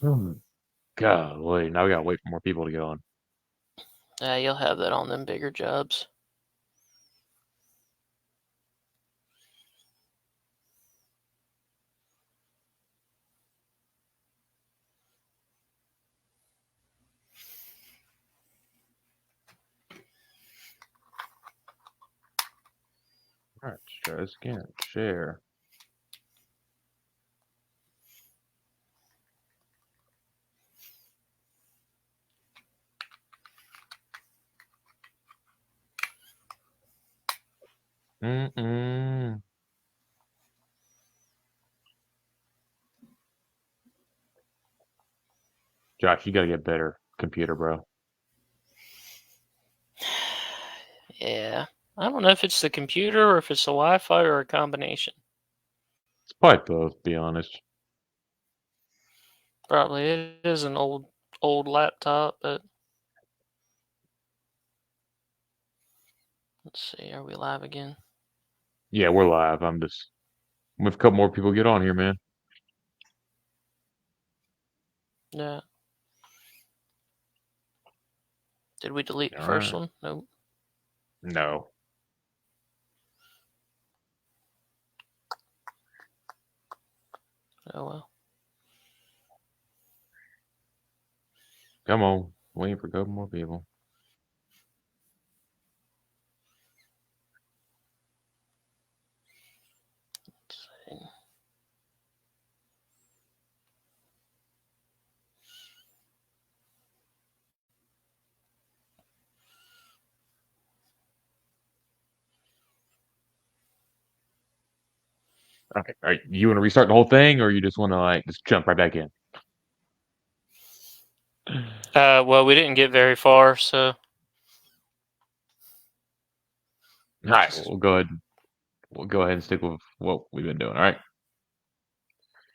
Golly, now we gotta wait for more people to get on. You'll have that on them bigger jobs. All right, let's try this again. Share. Mm-mm. Josh, you gotta get better computer, bro. Yeah. I don't know if it's the computer or if it's the Wi-Fi or a combination. It's probably both, to be honest. Probably it is an old laptop, but let's see. Are we live again? Yeah, we're live. We have a couple more people get on here, man. Yeah. Did we delete the All first right. one? Nope. No. Oh well. Come on. Waiting for a couple more people. Let's see. Okay. All right. You want to restart the whole thing, or you just want to just jump right back in? Well, we didn't get very far, so All right. just We'll go ahead and stick with what we've been doing. All right.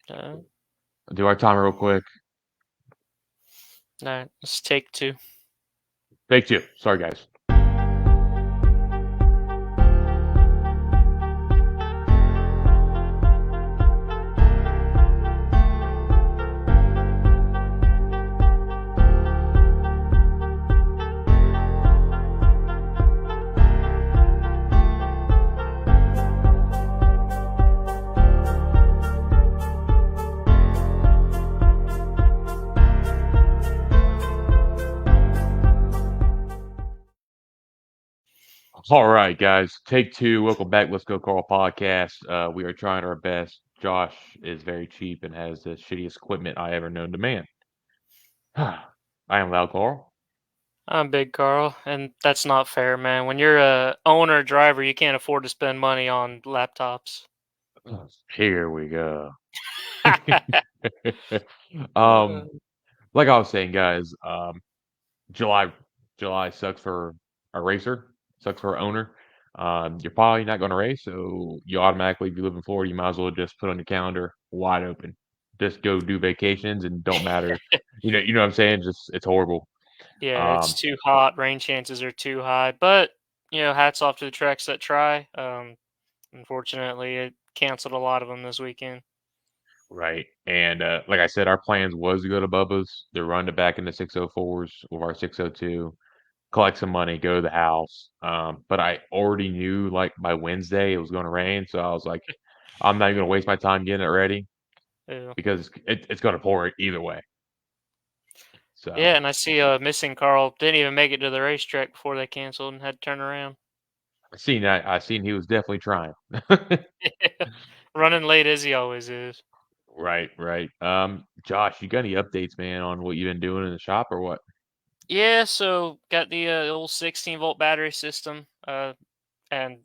uh, I'll do our timer real quick. no. Let's take two. Take two. Sorry, guys. All right, guys. Take two. Welcome back. Let's go, Carl podcast. We are trying our best. Josh is very cheap and has the shittiest equipment I ever known to man. I am Loud Carl. I'm Big Carl, and that's not fair, man. When you're a owner driver, you can't afford to spend money on laptops. Here we go. Uh, um, like I was saying, guys, July July sucks for a racer, sucks for an owner. You're probably not going to race, so you automatically, if you live in Florida, you might as well just put on your calendar wide open. Just go do vacations and don't matter. You know what I'm saying? Just it's horrible. yeah, it's Um, too hot. Rain chances are too high. But hats off to the tracks that try. Unfortunately, it canceled a lot of them this weekend. right. And like I said, our plans was to go to Bubba's. They're running it back into 604s with our 602. Collect some money, go to the house. But I already knew like by Wednesday it was going to rain, so I was like, I'm not even going to waste my time getting it ready Yeah, because it's going to pour it either way. yeah, So and I see missing Carl didn't even make it to the racetrack before they canceled and had to turn around. I seen that. I seen he was definitely trying. Running late as he always is. Right, right. Josh, you got any updates, man, on what you've been doing in the shop or what? Yeah, so got the old 16-volt battery system, and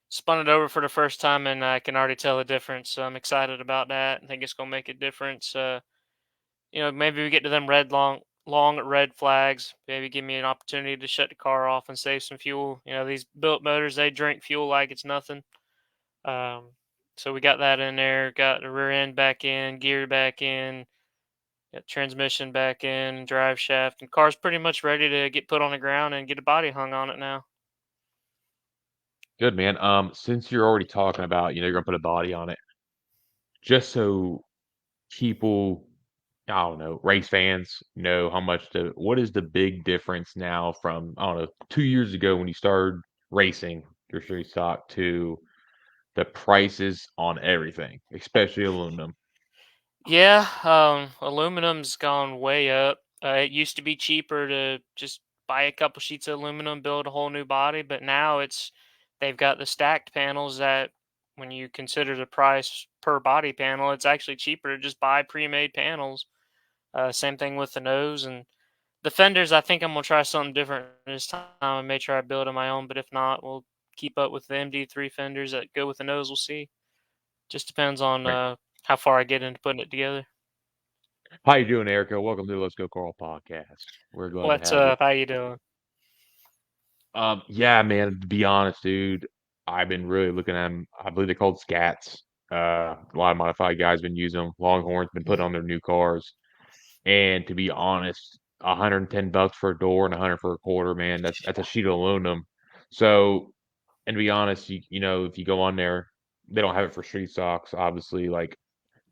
spun it over for the first time, and I can already tell the difference. So I'm excited about that. I think it's gonna make a difference. Maybe we get to them long red flags. Maybe give me an opportunity to shut the car off and save some fuel. These built motors, they drink fuel like it's nothing. Um, so we got that in there. Got the rear end back in, gear back in, got transmission back in, drive shaft, and car's pretty much ready to get put on the ground and get a body hung on it now. Good, man. Since you're already talking about, you're gonna put a body on it, just so people I don't know, race fans know how much what is the big difference now from, I don't know, 2 years ago when you started racing your street stock to the prices on everything, especially aluminum. Yeah, aluminum's gone way up. It used to be cheaper to just buy a couple sheets of aluminum, build a whole new body, but now they've got the stacked panels that when you consider the price per body panel, it's actually cheaper to just buy pre-made panels. Same thing with the nose and the fenders. I think I'm gonna try something different this time. I may try to build on my own, but if not, we'll keep up with the MD3 fenders that go with the nose. We'll see. Just depends on Right. how far I get into putting it together. How you doing, Erica? Welcome to the Let's Go Carl podcast. We're glad to What's have you. up? How you doing? Yeah, man, to be honest, dude, I've been really looking at them. I believe they're called scats. A lot of modified guys been using them. Longhorns been putting on their new cars. And to be honest, $110 for a door and 100 for a quarter, man, that's a sheet of aluminum. So, and to be honest, if you go on there, they don't have it for street stocks, obviously, like,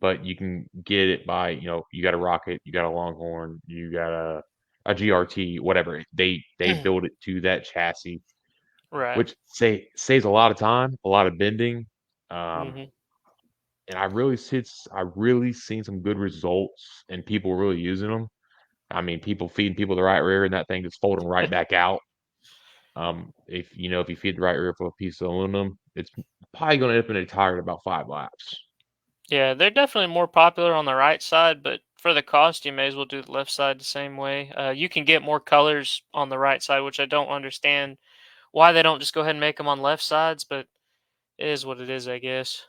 but you can get it by, you got a Rocket, you got a Longhorn, you got a GRT, whatever. They build it to that chassis, Right. which saves a lot of time, a lot of bending. Um, Mhm. and I really seen some good results and people really using them. I mean, people feeding people the right rear and that thing just folding right back out. If you feed the right rear for a piece of aluminum, it's probably going to end up in a tire in about 5 laps. Yeah, they're definitely more popular on the right side, but for the cost, you may as well do the left side the same way. You can get more colors on the right side, which I don't understand why they don't just go ahead and make them on left sides, but it is what it is, I guess.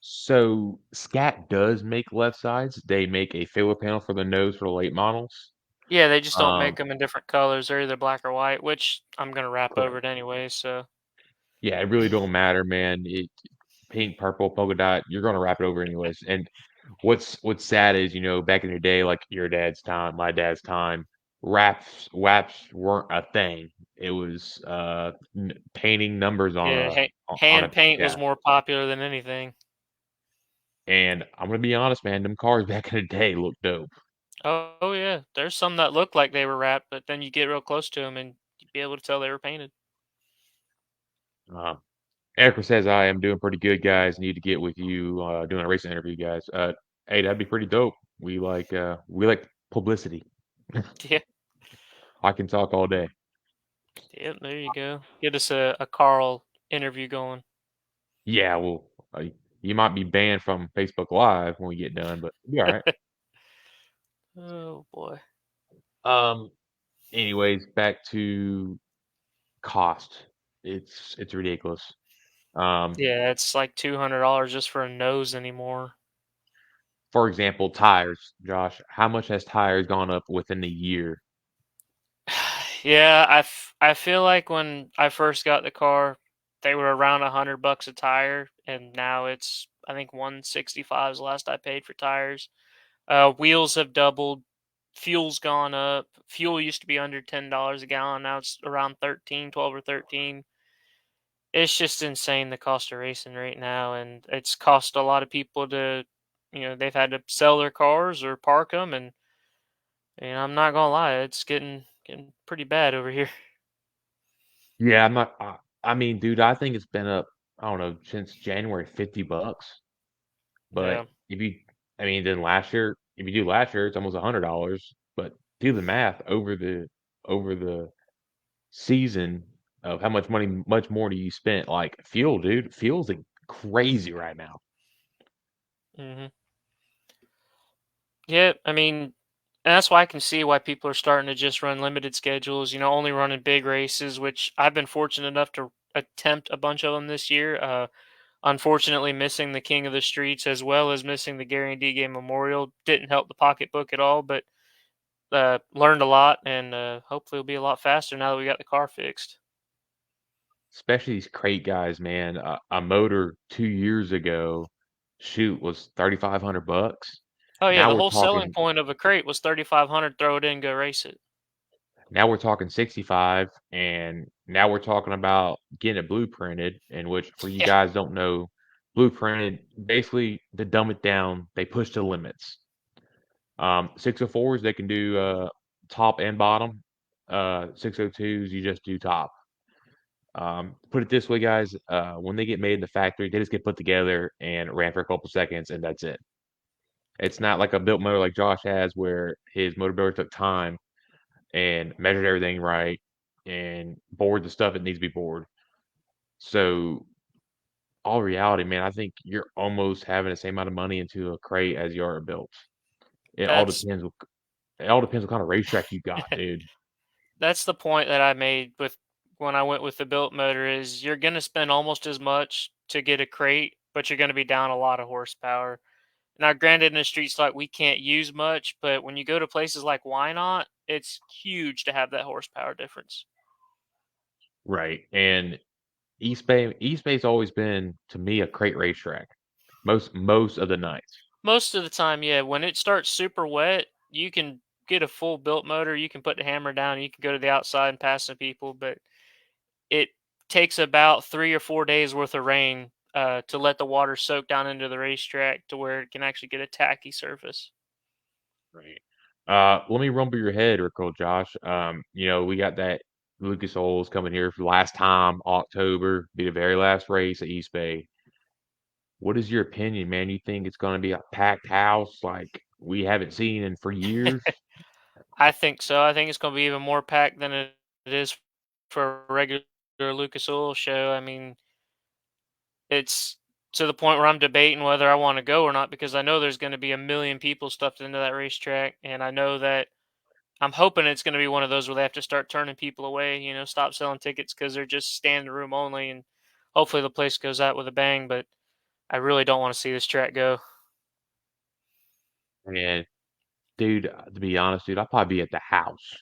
So Scat does make left sides. They make a filler panel for the nose for the late models. Yeah, they just don't make Um, them in different colors. They're either black or white, which I'm gonna wrap over correct. it anyway. So Yeah, it really don't matter, man. Pink, purple, polka dot, you're gonna wrap it over anyways. And what's sad is, back in your day, like your dad's time, my dad's time, wraps weren't a thing. It was painting numbers on yeah, on a hand paint was yeah. more popular than anything. And I'm gonna be honest, man, them cars back in the day looked dope. Oh yeah, there's some that look like they were wrapped, but then you get real close to them and you'd be able to tell they were painted. Uh, Erica says I am doing pretty good, guys. Need to get with you doing a racing interview, guys. Hey, that'd be pretty dope. We like publicity. Yeah, I can talk all day. yep. There you go. Get us a Carl interview going. Yeah, well, you might be banned from Facebook Live when we get done, but it'll be all right. Oh boy. Um, anyways, back to cost. It's ridiculous. Um, Yeah, it's like $200 just for a nose anymore. for example, tires, Josh. How much has tires gone up within a year? Yeah, I feel like when I first got the car, they were around $100 a tire, and now it's I think 165 is the last I paid for tires. Wheels have doubled. Fuel's gone up. Fuel used to be under $10 a gallon. Now it's around 13, 12 or 13. It's just insane the cost of racing right now, and it's cost a lot of people they've had to sell their cars or park them, and I'm not gonna lie, it's getting pretty bad over here. Yeah, I'm not. I mean, dude, I think it's been up. I don't know since January, $50. Yeah. But I mean, then if you do last year, it's almost $100. But do the math over the season of how much more do you spend? Like fuel, dude. Fuel's like crazy right now. hmm Yeah, I mean, and that's why I can see why people are starting to just run limited schedules. Only running big races, which I've been fortunate enough to attempt a bunch of them this year. Unfortunately, missing the King of the Streets as well as missing the Gary and D Game Memorial didn't help the pocketbook at all, but learned a lot, and hopefully it'll be a lot faster now that we got the car fixed. Especially these crate guys, man. A motor 2 years ago, shoot, was $3,500. Oh yeah, Now the we're whole selling talking point of a crate was 3,500. Throw it in, go race it. Now we're talking 65, and now we're talking about getting it blueprinted, in which, for you Yeah. guys don't know, blueprinted, basically, to dumb it down, they push the limits. 604s they can do top and bottom. 602s you just do top. Put it this way, guys. When they get made in the factory, they just get put together and ran for a couple seconds, and that's it. It's not like a built motor like Josh has, where his motor builder took time and measured everything right and bored the stuff that needs to be bored. So, all reality, man, I think you're almost having the same amount of money into a crate as you are a built. It all That's depends. It all depends what kind of racetrack you got, dude. that's the point that I made with when I went with the built motor is you're going to spend almost as much to get a crate, but you're going to be down a lot of horsepower. Now, granted, in the streets like we can't use much, but when you go to places like Why Not, it's huge to have that horsepower difference. Right. And East Bay's always been to me a crate racetrack. Most of the nights. Most of the time, yeah, when it starts super wet, you can get a full built motor, you can put the hammer down, you can go to the outside and pass some people, but it takes about 3 or 4 days worth of rain to let the water soak down into the racetrack to where it can actually get a tacky surface. Right. Let me rumble your head real quick, Josh. We got that Lucas Oil's coming here for the last time, October, be the very last race at East Bay. What is your opinion, man? You think it's going to be a packed house like we haven't seen in for years? I think so. I think it's going to be even more packed than it is for a regular Lucas Oil show. I mean, it's to the point where I'm debating whether I want to go or not because I know there's going to be a million people stuffed into that racetrack, and I know that I'm hoping it's going to be one of those where they have to start turning people away. Stop selling tickets because they're just standing room only, and hopefully the place goes out with a bang. But I really don't want to see this track go. And dude, to be honest, dude, I'll probably be at the house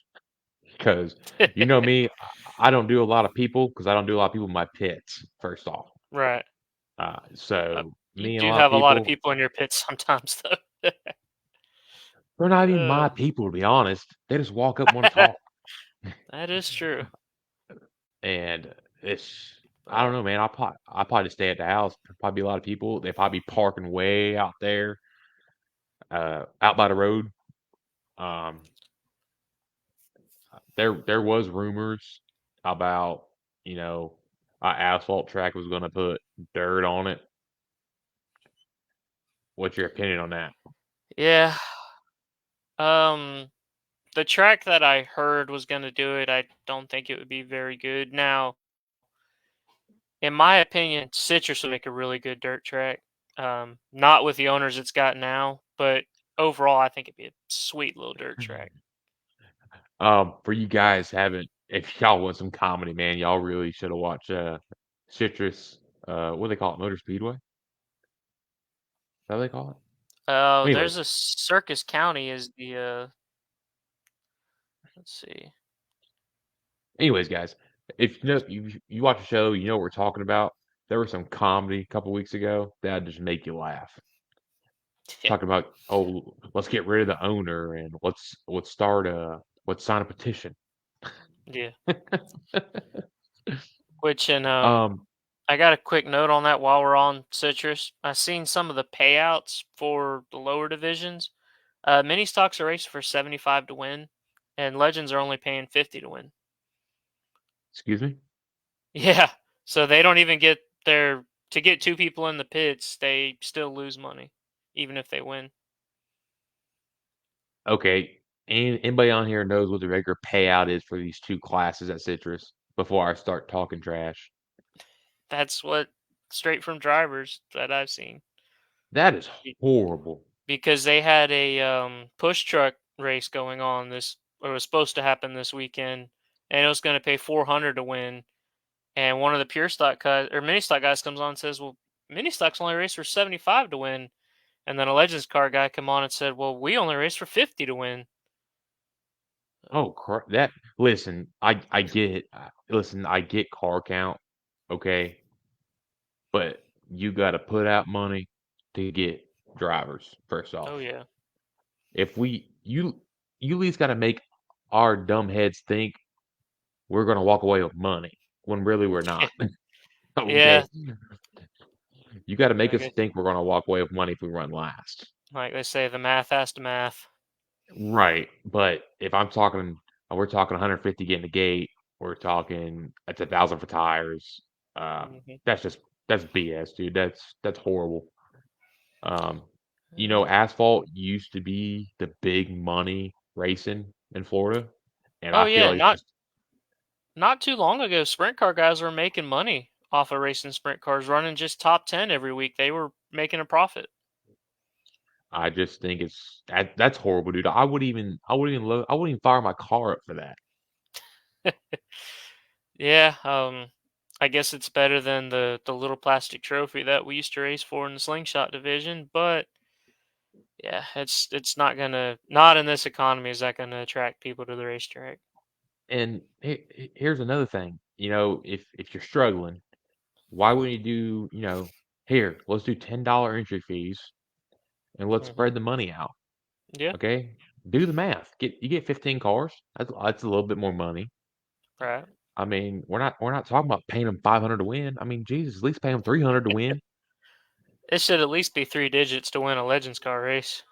because you know me, I don't do a lot of people because I don't do a lot of people in my pits. First off, Right. Uh, so you me and a do lot of have a lot of people, people in your pits sometimes, though. they're not even my uh, people to be honest. They just walk up and want to talk, that is true. and it's I don't But know, man. I'll probably just stay at the house. Probably be a lot of people. They probably be parking way out there, out by the road. Um, there was rumors about you know our asphalt track was going to put dirt on it. What's your opinion on that? yeah, um, the track that I heard was going to do it, I don't think it would be very good. Now, in my opinion, Citrus would make a really good dirt track. Not with the owners it's got now, but overall, I think it'd be a sweet little dirt track. For you guys haven't, if y'all want some comedy, man, y'all really should have watched Citrus. What do they call it? Motor Speedway? Is that what they call it? There's Anyways, a Circus County is the let's see. anyways, guys, if you watch the show, you know what we're talking about. There was some comedy a couple weeks ago that'd just make you laugh. Yeah, Talking about, oh, let's get rid of the owner and let's sign a petition. yeah. Which and Um, I got a quick note on that while we're on Citrus. I seen some of the payouts for the lower divisions. Mini stocks are racing for 75 to win, and legends are only paying 50 to win. excuse me. Yeah, so they don't even get their to get two people in the pits. They still lose money, even if they win. Okay, and anybody on here knows what the regular payout is for these two classes at Citrus before I start talking trash. That's what straight from drivers that I've seen. That is Be- horrible. Because they had a push truck race going on this, or was supposed to happen this weekend, and it was going to pay 400 to win. And one of the pure stock guys or mini stock guys comes on and says, "Well, mini stocks only race for 75 to win." And then a Legends car guy come on and said, "Well, we only race for 50 to win." Oh, that listen, I get it. Listen, I get car count, okay, but you got to put out money to get drivers first Oh off. yeah, If we you at least got to make our dumb heads think we're gonna walk away with money when really we're not. yeah. Okay, you got to make I us guess, think we're gonna walk away with money if we run last. like they say, the math has to math. Right, but if I'm talking, we're talking 150 getting the gate. We're talking it's 1,000 for tires. Uh, Hmm. that's just that's BS, dude. That's horrible. Um, Yeah. asphalt used to be the big money racing in Florida, and Oh I feel yeah, like it's just not too long ago, sprint car guys were making money off of racing sprint cars, running just top 10 every week. They were making a profit. I just think that's horrible, dude. I wouldn't even fire my car up for that. Yeah, I guess it's better than the little plastic trophy that we used to race for in the slingshot division, but yeah, it's not in this economy is that gonna attract people to the racetrack. And here's another thing. If you're struggling, why wouldn't you do, here, let's do $10 entry fees and let's Hmm. spread the money out. Yeah, Okay? Do the math. You get 15 cars. That's a little bit more money. right. I mean, we're not talking about paying them 500 to win. I mean, Jesus, at least pay them 300 to win. It should at least be three digits to win a Legends car race.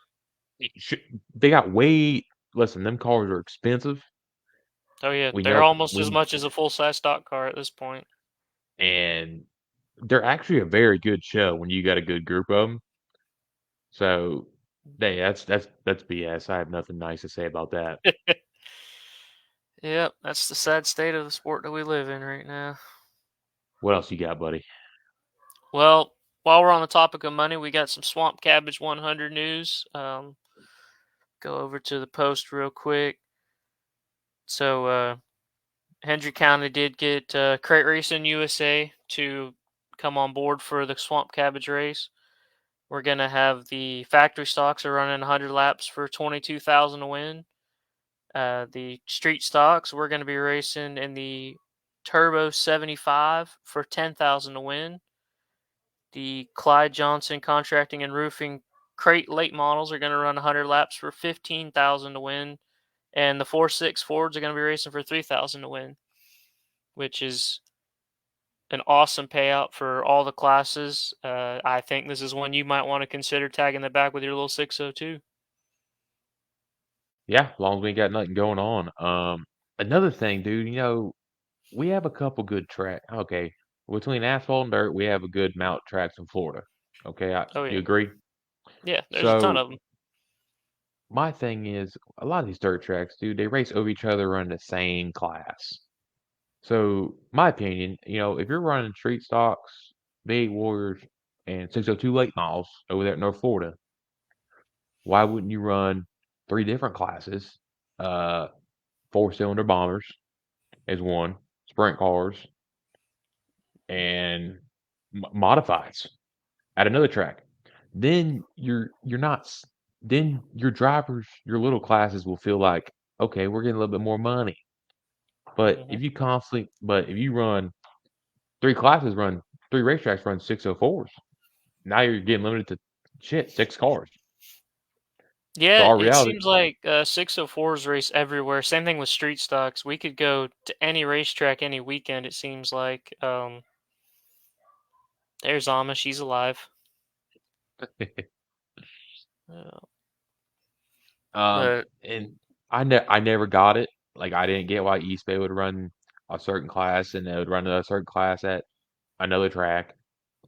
It should, they got way listen, them cars are expensive. Oh yeah, We they're know almost as we much as a full size stock car at this point. and they're actually a very good show when you got a good group of them. So, that's BS. I have nothing nice to say about that. Yep, that's the sad state of the sport that we live in right now. What else you got, buddy? Well, while we're on the topic of money, we got some Swamp Cabbage 100 news. Go over to the post real quick. So, Hendry County did get Crate Racing USA to come on board for the Swamp Cabbage race. We're gonna have the factory stocks are running 100 laps for 22,000 to win. The street stocks we're gonna be racing in the Turbo 75 for 10,000 to win. The Clyde Johnson Contracting and Roofing crate late models are going to run 100 laps for 15,000 to win, and the 4.6 Fords are going to be racing for 3,000 to win, which is an awesome payout for all the classes. I think this is one you might want to consider tagging the back with your little 602. Yeah, as long as we ain't got nothing going on. Another thing, dude, we have a couple good track. Okay, between asphalt and dirt, we have a good mount tracks in Florida. Okay, Oh you yeah, agree? yeah. There's a ton So of them. my thing is, a lot of these dirt tracks, dude, they race over each other, running the same class. So my opinion, if you're running street stocks, big warriors, and 602 late models over there in North Florida, why wouldn't you run three different classes? Uh, four-cylinder bombers is one, sprint cars, and modifieds at another track. Then you're not. Then your drivers, your little classes will feel like, okay, we're getting a little bit more money. Hmm. But if you run three classes, run three racetracks, run 604s. Now you're getting limited to shit, six cars. So Yeah, our it reality, seems like 604s race everywhere. Same thing with street stocks. We could go to any racetrack any weekend. It seems like. There's Alma. She's alive. Uh, but and I never got it. Like I didn't get why East Bay would run a certain class and they would run a certain class at another track.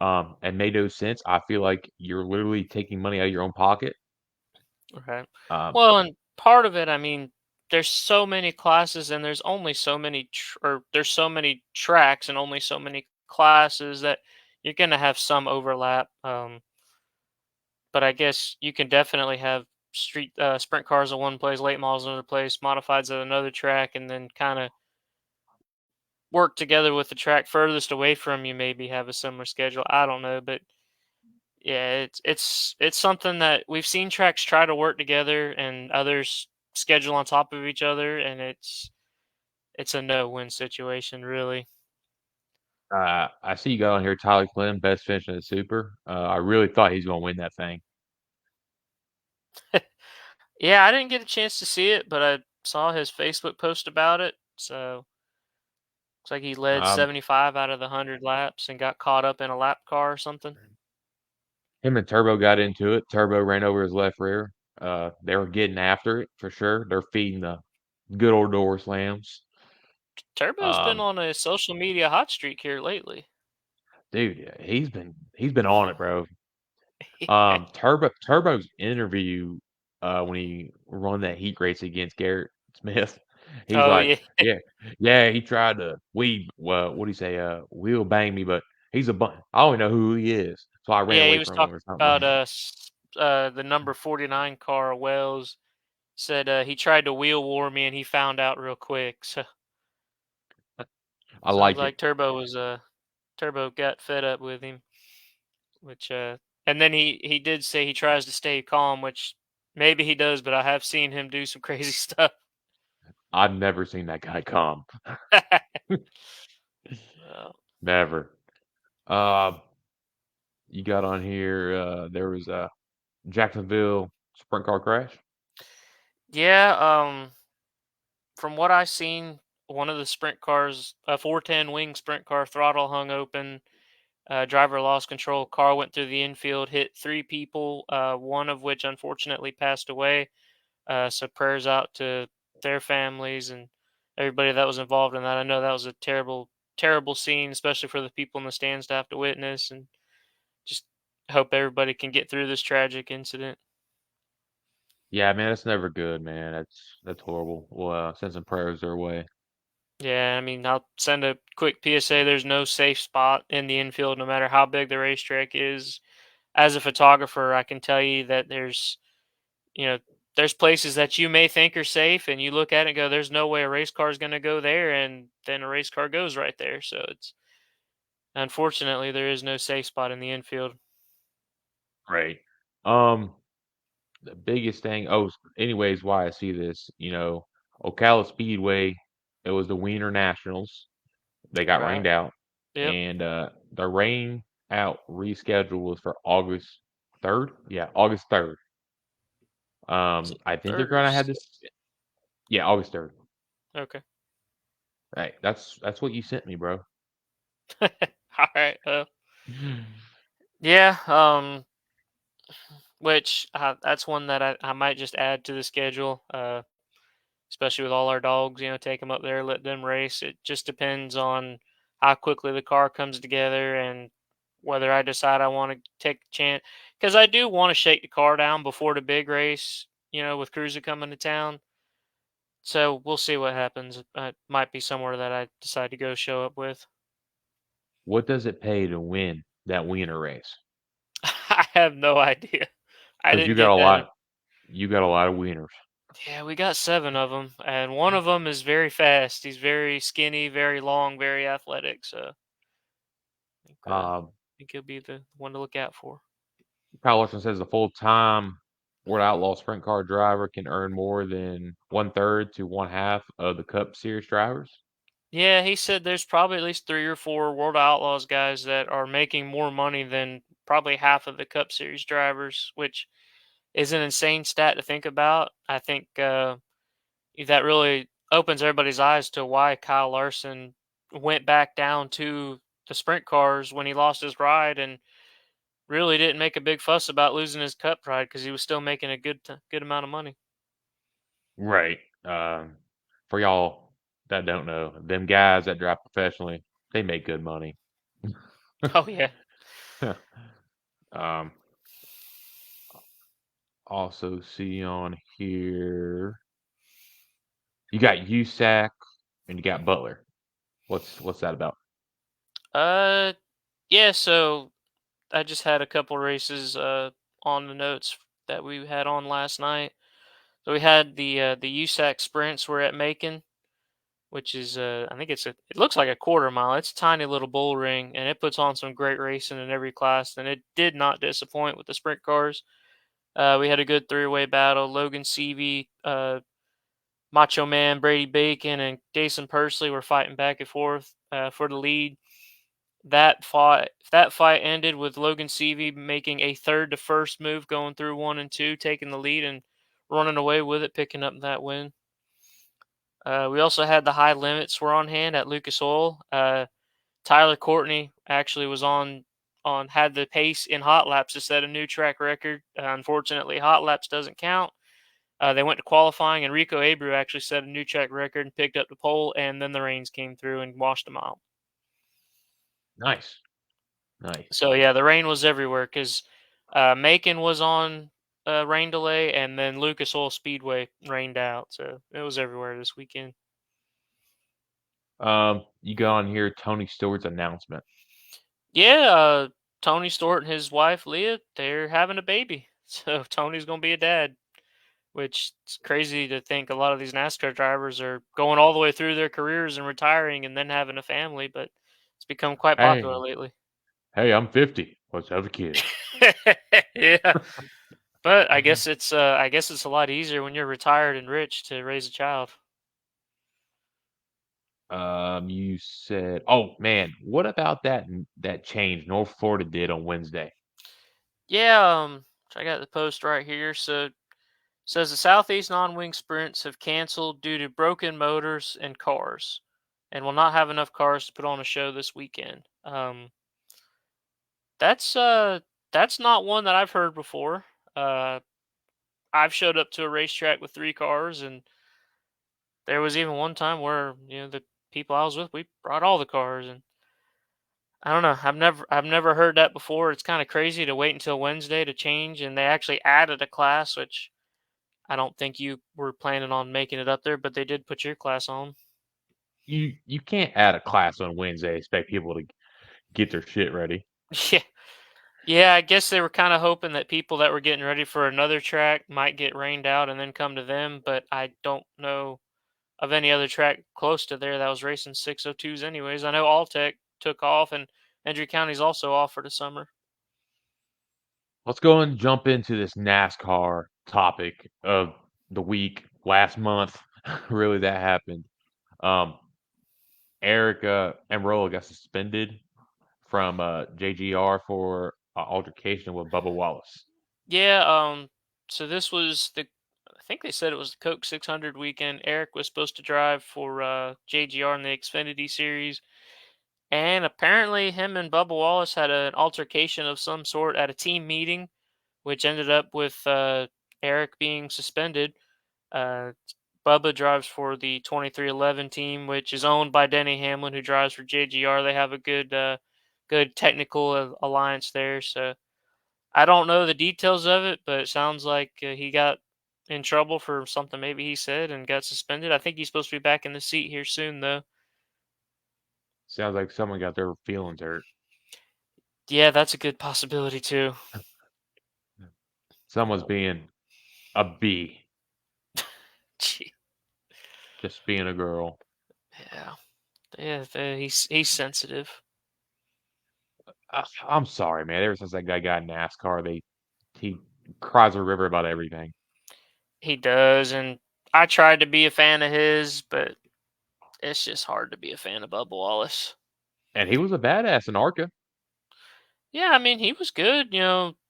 It made no sense. I feel like you're literally taking money out of your own pocket. okay. Um, Well, and part of it, I mean, there's so many classes and there's only so many, or there's so many tracks and only so many classes that you're gonna have some overlap. But I guess you can definitely have sprint cars at one place, late models another place, modifieds at another track, and then kind of work together with the track furthest away from you. Maybe have a similar schedule. I don't know, but yeah, it's something that we've seen tracks try to work together and others schedule on top of each other, and it's a no-win situation, really. I see you got on here, Tyler Clem, best finish in the Super. I really thought he's going to win that thing. Yeah, I didn't get a chance to see it, but I saw his Facebook post about it. So looks like he led Um, 75 out of the 100 laps and got caught up in a lap car or something. him and Turbo got into it. Turbo ran over his left rear. They were getting after it for sure. They're feeding the good old door slams. Turbo's been Um, on a social media hot streak here lately. dude, yeah, he's been on it, bro. Turbo's interview when he run that heat race against Garrett Smith, he's Oh like, yeah, yeah, yeah, he tried to what do you say, wheel bang me, but I don't even know who he is, so I ran yeah. He away was from him talking or something. about the number 49 car Wells said he tried to wheel war me and he found out real quick. So I sounds like it. like Turbo got fed up with him, which and then he did say he tries to stay calm, which maybe he does, but I have seen him do some crazy stuff. I've never seen that guy come. Uh, Never. Uh, you got on here. There was a Jacksonville sprint car crash. yeah, from what I seen, one of the sprint cars, a 410 wing sprint car, throttle hung open. Driver lost control. Car went through the infield, hit three people, one of which unfortunately passed away. So prayers out to their families and everybody that was involved in that. I know that was a terrible, terrible scene, especially for the people in the stands to have to witness. And just hope everybody can get through this tragic incident. Yeah, man, that's never good, man. That's horrible. Well, send some prayers their way. Yeah, I mean, I'll send a quick PSA. There's no safe spot in the infield, no matter how big the racetrack is. As a photographer, I can tell you that you know, there's places that you may think are safe, and you look at it and go, "There's no way a race car is going to go there," and then a race car goes right there. So it's unfortunately there is no safe spot in the infield. Right. The biggest thing. Anyways, why I see this, Ocala Speedway. It was the Wiener Nationals. They got Right. rained out, Yep. and the rain out reschedule was for August 3rd. Yeah, August 3rd. Is it I think they're third or gonna have second? this. Yeah, August 3rd. Okay. Right. That's what you sent me, bro. All right. Yeah. Which that's one that I might just add to the schedule. Especially with all our dogs, take them up there, let them race. It just depends on how quickly the car comes together and whether I decide I want to take a chance. Because I do want to shake the car down before the big race, with Cruiser coming to town. So we'll see what happens. It might be somewhere that I decide to go show up with. What does it pay to win that Wiener race? I have no idea. I Because didn't get that. you got a lot of wieners. Yeah, we got seven of them, and one of them is very fast. He's very skinny, very long, very athletic. So Um, think he'll be the one to look out for. Kyle Larson says a full-time World Outlaw sprint car driver can earn more than one third to one half of the Cup Series drivers. Yeah, he said there's probably at least three or four World Outlaws guys that are making more money than probably half of the Cup Series drivers, which is an insane stat to think about. I think that really opens everybody's eyes to why Kyle Larson went back down to the sprint cars when he lost his ride and really didn't make a big fuss about losing his Cup ride because he was still making a good amount of money. Right. For y'all that don't know, them guys that drive professionally, they make good money. Oh yeah. um, Also see on here, you got USAC and you got Butler. What's that about? Uh, yeah. So I just had a couple races on the notes that we had on last night. So we had the USAC sprints were at Macon, which is I think it looks like a quarter mile. It's a tiny little bull ring, and it puts on some great racing in every class. And it did not disappoint with the sprint cars. We had a good three-way battle. Logan Seavey, Macho Man, Brady Bacon, and Jason Persley were fighting back and forth for the lead. That fight ended with Logan Seavey making a third to first move, going through 1 and 2, taking the lead and running away with it, picking up that win. We also had the high limits were on hand at Lucas Oil. Tyler Courtney actually was on had the pace in hot laps to set a new track record. Unfortunately, hot laps doesn't count. They went to qualifying, and Rico Abreu actually set a new track record and picked up the pole, and then the rains came through and washed them out. Nice. Nice. So yeah, the rain was everywhere because Macon was on rain delay, and then Lucas Oil Speedway rained out. So it was everywhere this weekend. You got on here Tony Stewart's announcement. Yeah, Tony Stewart and his wife Leah, they're having a baby. So Tony's gonna be a dad, which is crazy to think a lot of these NASCAR drivers are going all the way through their careers and retiring and then having a family, but it's become quite popular Hey, lately. hey, I'm 50. Let's have a kid. Yeah, but I guess it's a lot easier when you're retired and rich to raise a child. You said, oh man, what about that change North Florida did on Wednesday? Yeah, I got the post right here. So it says the Southeast non-wing sprints have canceled due to broken motors and cars, and will not have enough cars to put on a show this weekend. That's that's not one that I've heard before. Uh, I've showed up to a racetrack with 3 cars, and there was even one time where the people I was with, we brought all the cars, and I don't know. I've never heard that before. It's kind of crazy to wait until Wednesday to change, and they actually added a class, which I don't think you were planning on making it up there, but they did put your class on. You can't add a class on Wednesday and expect people to get their shit ready. Yeah. Yeah, I guess they were kind of hoping that people that were getting ready for another track might get rained out and then come to them, but I don't know of any other track close to there that was racing 602s anyways. I know Alltech took off, and Andrew County's also off for the summer. Let's go and jump into this NASCAR topic of the week last month. Really, that happened. Um, Aric Almirola got suspended from JGR for altercation with Bubba Wallace. Yeah, so this was I think they said it was the Coke 600 weekend. Aric was supposed to drive for JGR in the Xfinity Series, and apparently him and Bubba Wallace had an altercation of some sort at a team meeting, which ended up with Aric being suspended. Uh, Bubba drives for the 2311 team, which is owned by Denny Hamlin, who drives for JGR. They have a good technical alliance there. So I don't know the details of it, but it sounds like he got in trouble for something maybe he said and got suspended. I think he's supposed to be back in the seat here soon, though. Sounds like someone got their feelings hurt. Yeah, that's a good possibility too. Someone's being a B, Gee, just being a girl. yeah, yeah, he's sensitive. I'm sorry, man. Ever since that guy got in NASCAR, he cries a river about everything. He does, and I tried to be a fan of his, but it's just hard to be a fan of Bubba Wallace. And he was a badass in ARCA. Yeah, I mean, he was good.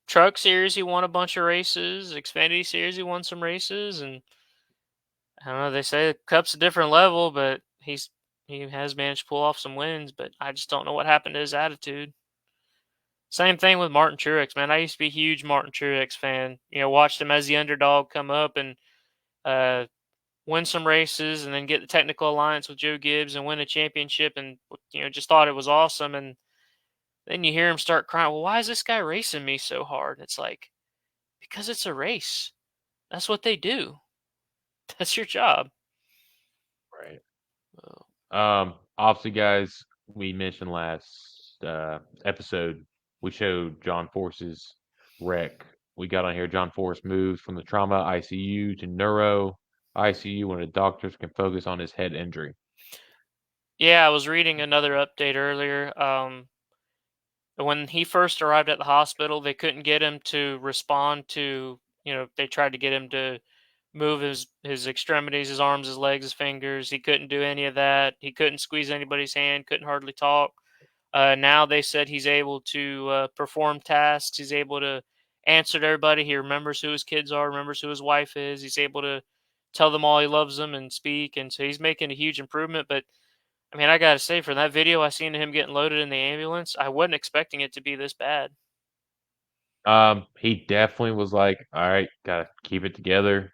Truck Series, he won a bunch of races. Xfinity Series, he won some races, and I don't know. They say the Cup's a different level, but he has managed to pull off some wins. But I just don't know what happened to his attitude. Same thing with Martin Truex, man. I used to be a huge Martin Truex fan. Watched him as the underdog come up and uh, win some races, and then get the technical alliance with Joe Gibbs and win a championship, and just thought it was awesome. And then you hear him start crying. Well, why is this guy racing me so hard? It's like, because it's a race. That's what they do. That's your job. Right. Oh, Obviously, guys, we mentioned last episode we showed John Force's wreck. We got on here. John Force moved from the trauma ICU to neuro ICU when the doctors can focus on his head injury. yeah, I was reading another update earlier. When he first arrived at the hospital, they couldn't get him to respond to, they tried to get him to move his extremities, his arms, his legs, his fingers. He couldn't do any of that. He couldn't squeeze anybody's hand, couldn't hardly talk. Now they said he's able to perform tasks. He's able to answer to everybody. He remembers who his kids are, remembers who his wife is. He's able to tell them all he loves them and speak. And so he's making a huge improvement. But I mean, I gotta say, for that video I seen of him getting loaded in the ambulance, I wasn't expecting it to be this bad. He definitely was like, "All right, gotta keep it together."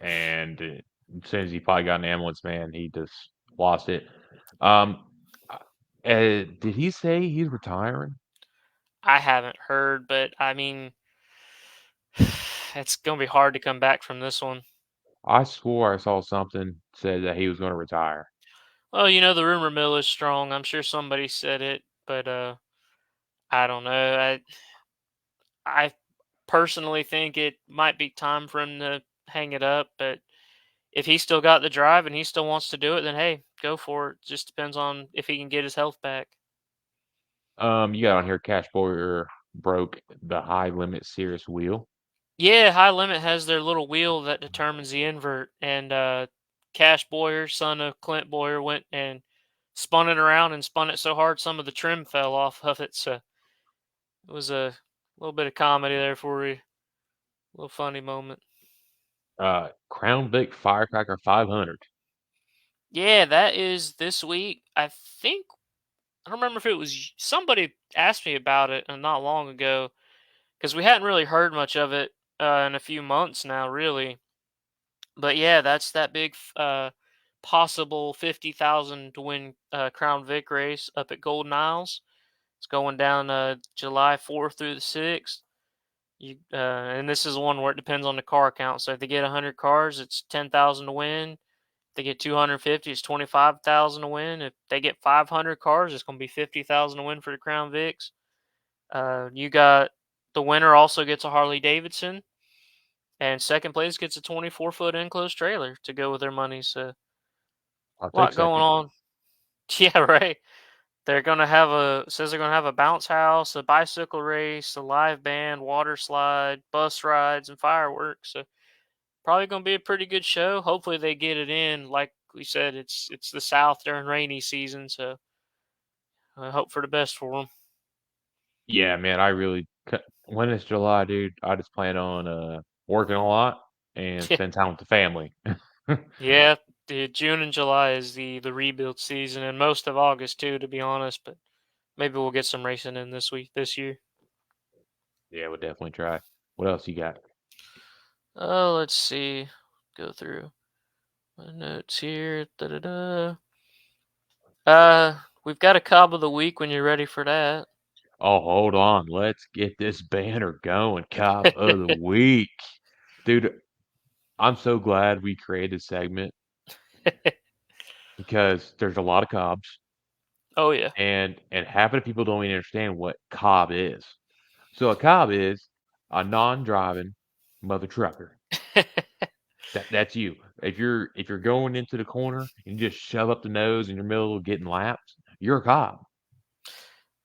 And as soon as he probably got an ambulance, man, he just lost it. Um, did he say he's retiring? I haven't heard, but I mean, it's gonna be hard to come back from this one. I swore I saw something said that he was going to retire. Well, the rumor mill is strong. I'm sure somebody said it, but I don't know. I personally think it might be time for him to hang it up, but if he's still got the drive and he still wants to do it, then hey, go for it. Just depends on if he can get his health back. You got on here, Cash Boyer broke the high limit Cirrus wheel. Yeah, High Limit has their little wheel that determines the invert, and Cash Boyer, son of Clint Boyer, went and spun it around and spun it so hard some of the trim fell off of it. So it was a little bit of comedy there for you, a little funny moment. Crown Vic Firecracker 500. Yeah, that is this week. I think I don't remember if it was somebody asked me about it not long ago because we hadn't really heard much of it in a few months now, really. But yeah, that's that big possible 50,000 to win Crown Vic race up at Golden Isles. It's going down July 4th through the 6th. And this is one where it depends on the car count. So if they get 100 cars, it's 10,000 to win. If they get 250, it's 25,000 to win. If they get 500 cars, it's going to be 50,000 to win for the Crown Vics. You got the winner also gets a Harley Davidson, and second place gets a 24-foot enclosed trailer to go with their money. So I'll a take lot going second. on. Yeah, right. They're gonna have a bounce house, a bicycle race, a live band, water slide, bus rides, and fireworks. So probably gonna be a pretty good show. Hopefully they get it in. Like we said, it's the South during rainy season, so I hope for the best for them. Yeah, man, I really when it's July, dude, I just plan on working a lot and Yeah, spend time with the family. yeah. The June and July is the rebuild season, and most of August too, to be honest. But maybe we'll get some racing in this year. Yeah, we'll definitely try. What else you got? Oh, let's see. Go through my notes here. Da da da. We've got a cob of the week when you're ready for that. Oh, hold on. Let's get this banner going. Cop of the week. Dude, I'm so glad we created this segment because there's a lot of cobs Oh yeah. and half of the people don't even understand what cob is. So a cob is a non-driving mother trucker. That's you. If you're going into the corner and you just shove up the nose in your middle of getting laps, you're a cob.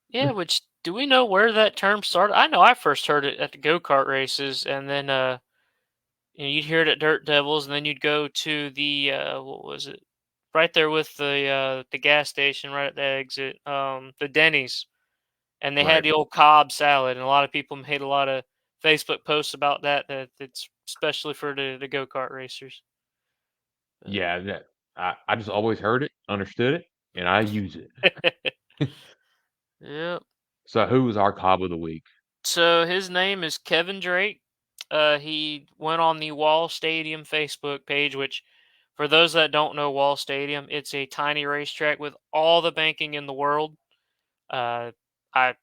Yeah, which do we know where that term started? I know I first heard it at the go-kart races, and then you'd hear it at Dirt Devils, and then you'd go to the what was it? Right there with the gas station right at the exit, the Denny's, and they had Right. the old Cobb salad, and a lot of people made a lot of Facebook posts about that. That it's especially for the go-kart racers. Yeah, I just always heard it, understood it, and I use it. Yep. So who was our cob of the week? So his name is Kevin Drake. He went on the Wall Stadium Facebook page, which, for those that don't know Wall Stadium, it's a tiny racetrack with all the banking in the world. Uh, I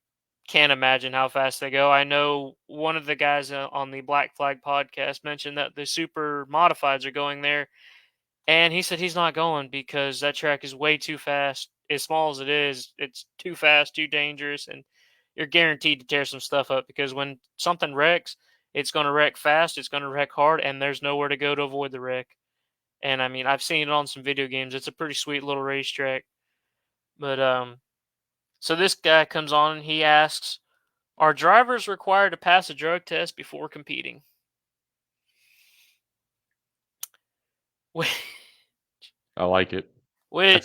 can't imagine how fast they go. I know one of the guys on the Black Flag podcast mentioned that the super modifieds are going there, and he said he's not going because that track is way too fast. As small as it is, it's too fast, too dangerous, and you're guaranteed to tear some stuff up because when something wrecks, it's going to wreck fast, it's going to wreck hard, and there's nowhere to go to avoid the wreck. And I mean, I've seen it on some video games. It's a pretty sweet little racetrack. But so this guy comes on and he asks, "Are drivers required to pass a drug test before competing?" I like it. Which,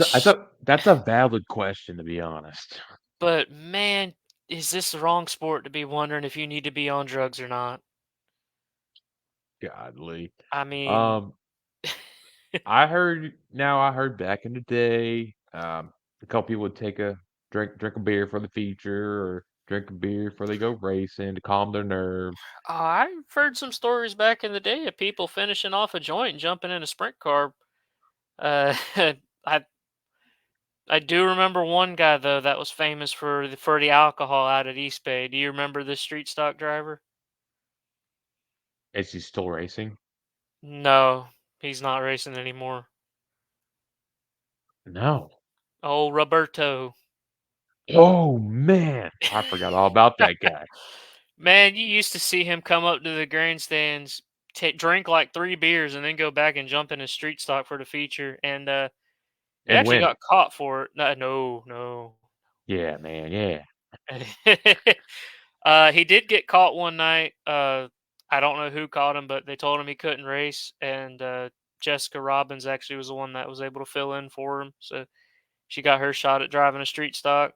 That's a valid question to be honest. but man, is this the wrong sport to be wondering if you need to be on drugs or not? Godly. I mean, Um, I heard back in the day. A couple people would take a drink a beer for the feature, or drink a beer before they go racing to calm their nerves. I've heard some stories back in the day of people finishing off a joint and jumping in a sprint car. Uh, I I do remember one guy though that was famous for the alcohol out at East Bay. Do you remember this street stock driver? Is he still racing? No, he's not racing anymore. No. Oh, Roberto. Oh man, I forgot all about that guy. Man, you used to see him come up to the grandstands, drink like 3 beers, and then go back and jump in his street stock for the feature. And he And actually win. got caught for it. No, no, no. Yeah, man. Yeah. He did get caught one night. I don't know who caught him, but they told him he couldn't race, and Jessica Robbins actually was the one that was able to fill in for him. So she got her shot at driving a street stock.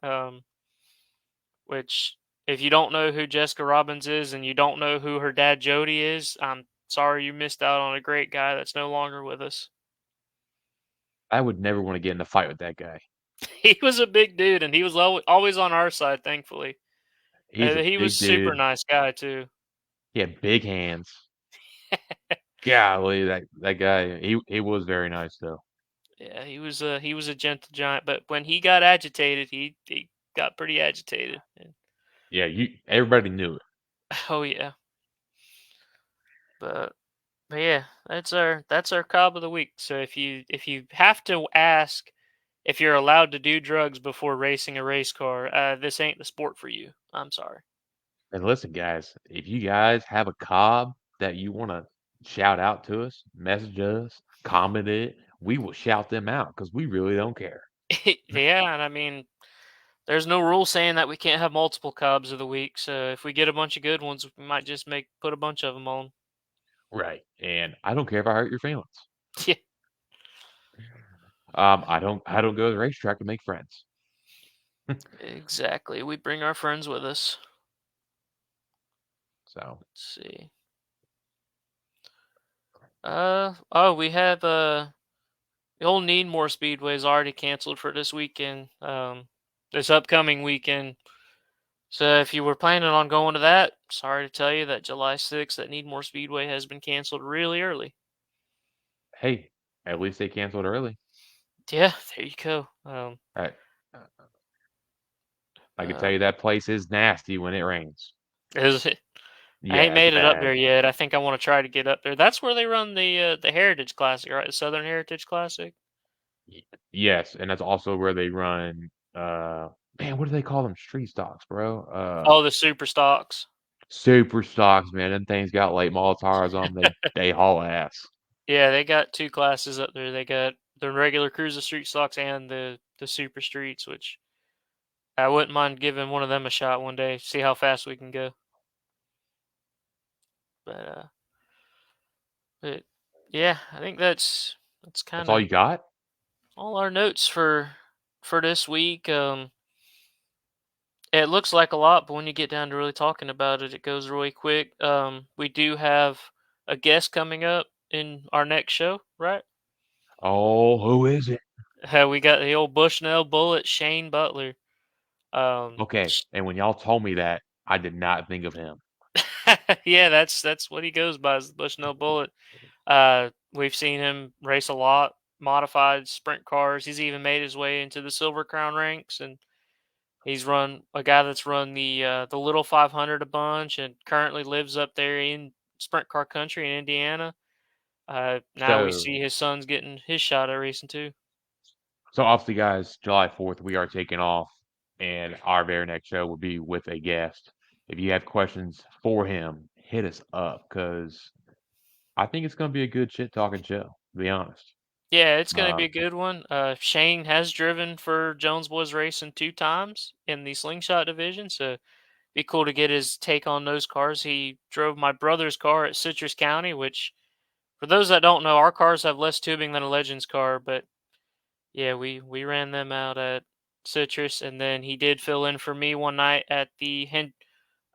Which, if you don't know who Jessica Robbins is and you don't know who her dad Jody is, I'm sorry you missed out on a great guy that's no longer with us. I would never want to get in a fight with that guy. He was a big dude, and he was always on our side, thankfully. He's a He was big super dude. nice guy too. He had big hands. Golly, that guy. He was very nice though. Yeah, he was a gentle giant, but when he got agitated, he got pretty agitated. And, Yeah, everybody knew it. oh yeah, but yeah, that's our cob of the week. So if you have to ask if you're allowed to do drugs before racing a race car, this ain't the sport for you. I'm sorry. And listen, guys, if you guys have a cob that you want to shout out to us, message us, comment it, we will shout them out because we really don't care. Yeah, and I mean, there's no rule saying that we can't have multiple cobs of the week. So if we get a bunch of good ones, we might just put a bunch of them on. Right. And I don't care if I hurt your feelings. Yeah, I don't go to the racetrack to make friends. exactly. We bring our friends with us. So Let's see. Oh, we have the old Needmore Speedway is already canceled for this weekend. This upcoming weekend. So if you were planning on going to that, sorry to tell you that July 6th at Needmore Speedway has been canceled really early. hey, at least they canceled early. Yeah, there you go. I, I can tell Uh, you that place is nasty when it rains. is it? I ain't Yeah, it's made it up bad. there yet. I think I want to try to get up there. That's where they run the Heritage Classic, right? The Southern Heritage Classic. Y- Yes, and that's also where they run. Man, what do they call them? Street stocks, bro. Oh, the Super Stocks. Super stocks, man. Them things got late model tires on them. They haul ass. Yeah, they got two classes up there. They got the regular Cruiser Street Stocks and the Super Streets, which I wouldn't mind giving one of them a shot one day. See how fast we can go. But but yeah, I think that's That's kind all of you got? all our notes for this week. It looks like a lot, but when you get down to really talking about it, it goes really quick. We do have a guest coming up in our next show, right? Oh, who is it? We got the old Bushnell Bullet, Shane Butler. Um, Okay, and when y'all told me that, I did not think of him. yeah, that's what he goes by, is the Bushnell Bullet. We've seen him race a lot, modified sprint cars. He's even made his way into the Silver Crown ranks, and he's run a guy that's run the Little 500 a bunch, and currently lives up there in sprint car country in Indiana. Now we So, see his son's getting his shot at racing too. so obviously, guys, July 4th, we are taking off, and our very next show will be with a guest. If you have questions for him, hit us up because I think it's going to be a good shit talking show, to be honest. Yeah, it's going to be Um, a good one. Shane has driven for Jones Boys Racing 2 times in the slingshot division, so be cool to get his take on those cars. He drove my brother's car at Citrus County, which, for those that don't know, our cars have less tubing than a Legends car, but yeah, we ran them out at Citrus, and then he did fill in for me one night at the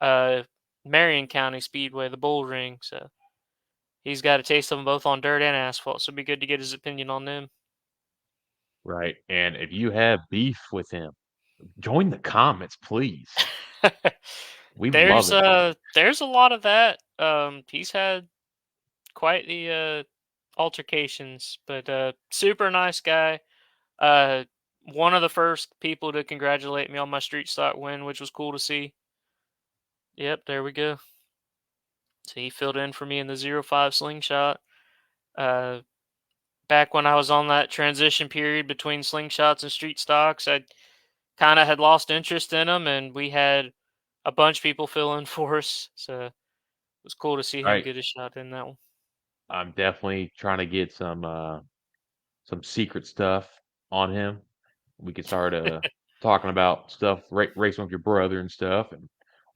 uh, Marion County Speedway, the Bull Ring. So he's got a taste of them both on dirt and asphalt. So it'd be good to get his opinion on them. Right. And if you have beef with him, join the comments, please. We love it. There's a lot of that. He's had quite the altercations, but super nice guy. Uh, one of the first people to congratulate me on my street stock win, which was cool to see. Yep, there we go. So he filled in for me in the 05 slingshot. Uh, Back when I was on that transition period between slingshots and street stocks, I kind of had lost interest in them, and we had a bunch of people fill in for us. So it was cool to see him Right. get a shot in that one. I'm definitely trying to get some secret stuff on him. We could start talking about stuff racing with your brother and stuff, and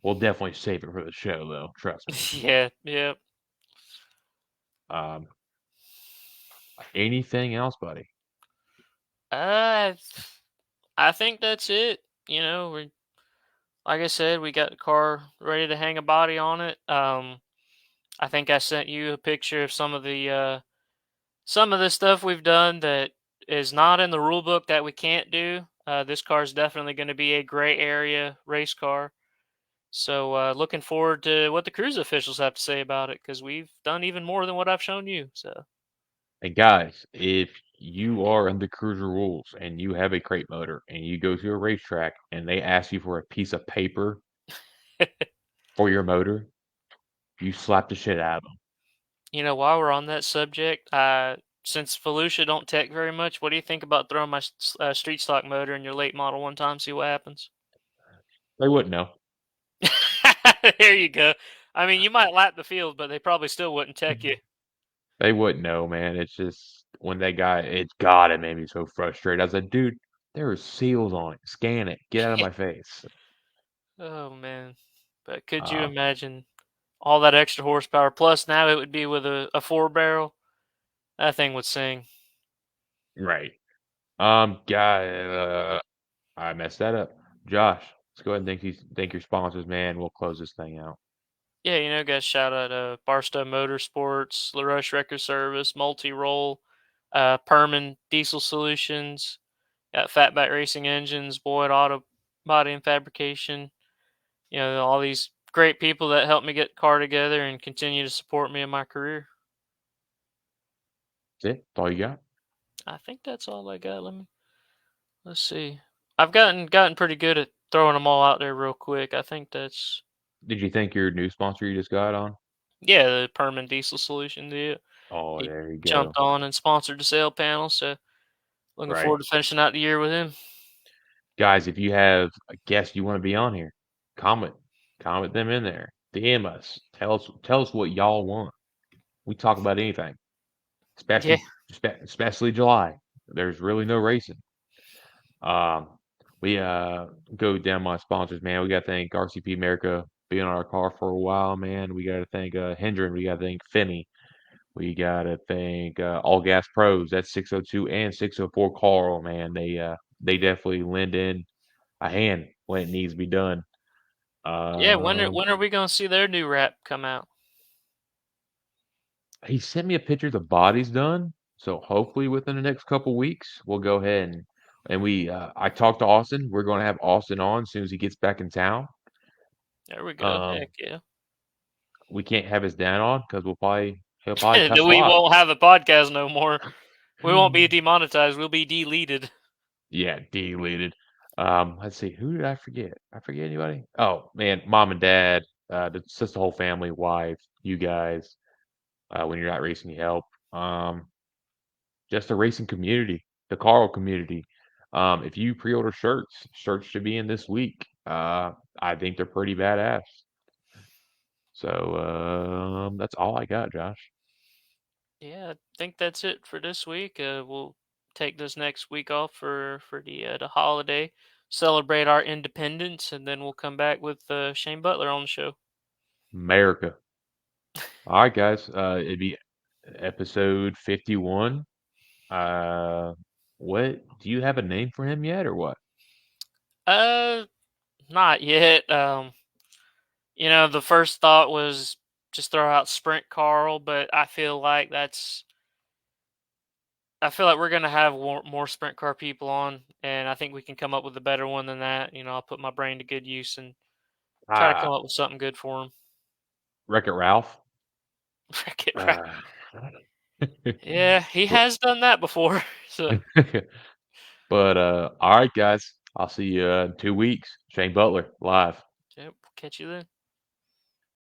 we'll definitely save it for the show though. Trust me. Yeah, yeah. Um, anything else, buddy? Uh, I think that's it. You know, we like I said, we got the car ready to hang a body on it. I think I sent you a picture of some of the stuff we've done that is not in the rule book that we can't do. This car is definitely going to be a gray area race car. So looking forward to what the cruise officials have to say about it because we've done even more than what I've shown you. So And guys, if you are in the cruiser rules and you have a crate motor and you go to a racetrack and they ask you for a piece of paper for your motor, you slap the shit out of them. you know, while we're on that subject, since Volusia don't tech very much, what do you think about throwing my street stock motor in your late model one time, see what happens? They wouldn't know. There you go. I mean, you might lap the field, but they probably still wouldn't tech you. They wouldn't know, man. It's just when that guy, God, it made me so frustrated. I was like, dude, there are seals on it. Scan it. Get out of my face. Oh man. But could you Um, imagine all that extra horsepower? Plus now it would be with a four barrel. That thing would sing. right. Guy, I messed that up. Josh, let's go ahead and thank your sponsors, man. We'll close this thing out. Yeah, you know, guys, shout out Barstow Motorsports, LaRoche Record Service, Multi Roll, Perman Diesel Solutions, got Fatback Racing Engines, Boyd Auto Body and Fabrication. You know, all these great people that helped me get the car together and continue to support me in my career. That's it. That's all you got. I think that's all I got. Let's see. I've gotten pretty good at throwing them all out there real quick. I think that's Did you think your new sponsor you just got on? yeah, the Perman Diesel Solution. Oh, He there you jumped go. on and sponsored the sale panel, so looking Right. forward to finishing out the year with him. Guys, if you have a guest you want to be on here, comment. Comment them in there. DM us. Tell us what y'all want. We talk about anything, Yeah, especially July. There's really no racing. Um, we go down my sponsors, man. We got to thank RCP America being on our car for a while, man. We got to thank Hendren. We got to thank Finney. We got to thank All Gas Pros. That's 602 and 604 Carl, man. They definitely lend in a hand when it needs to be done. yeah. Um, When are we gonna see their new wrap come out? he sent me a picture of the bodies done, so hopefully within the next couple weeks we'll go ahead and we I talked to Austin. We're going to have Austin on as soon as he gets back in town. There we go. Um, Heck yeah. we can't have his dad on because he'll probably cuss a We lot. won't have a podcast no more. We won't be demonetized. We'll be deleted. Yeah, deleted. Let's see, who did I forget? I forget anybody? Oh man, mom and dad, just the whole family, wife, you guys. When you're not racing, you help. Um, just the racing community, the Carl community. If you pre-order shirts should be in this week. I think they're pretty badass. So that's all I got, Josh. Yeah, I think that's it for this week. We'll take this next week off for the holiday, celebrate our independence, and then we'll come back with Shane Butler on the show. America. All right, guys. It'd be episode 51. Uh, what do you have a name for him yet, or what? Uh, Not yet. You know, the first thought was just throw out Sprint Carl, but I feel like I feel like we're gonna have more sprint car people on, and I think we can come up with a better one than that. I'll put my brain to good use and try to come Ah, up with something good for him. Wreck-It Ralph. Wreck-It Ralph. Ah. Yeah, he But has done that before. So, but all right, guys. I'll see you in 2 weeks. Shane Butler live. yep, catch you then.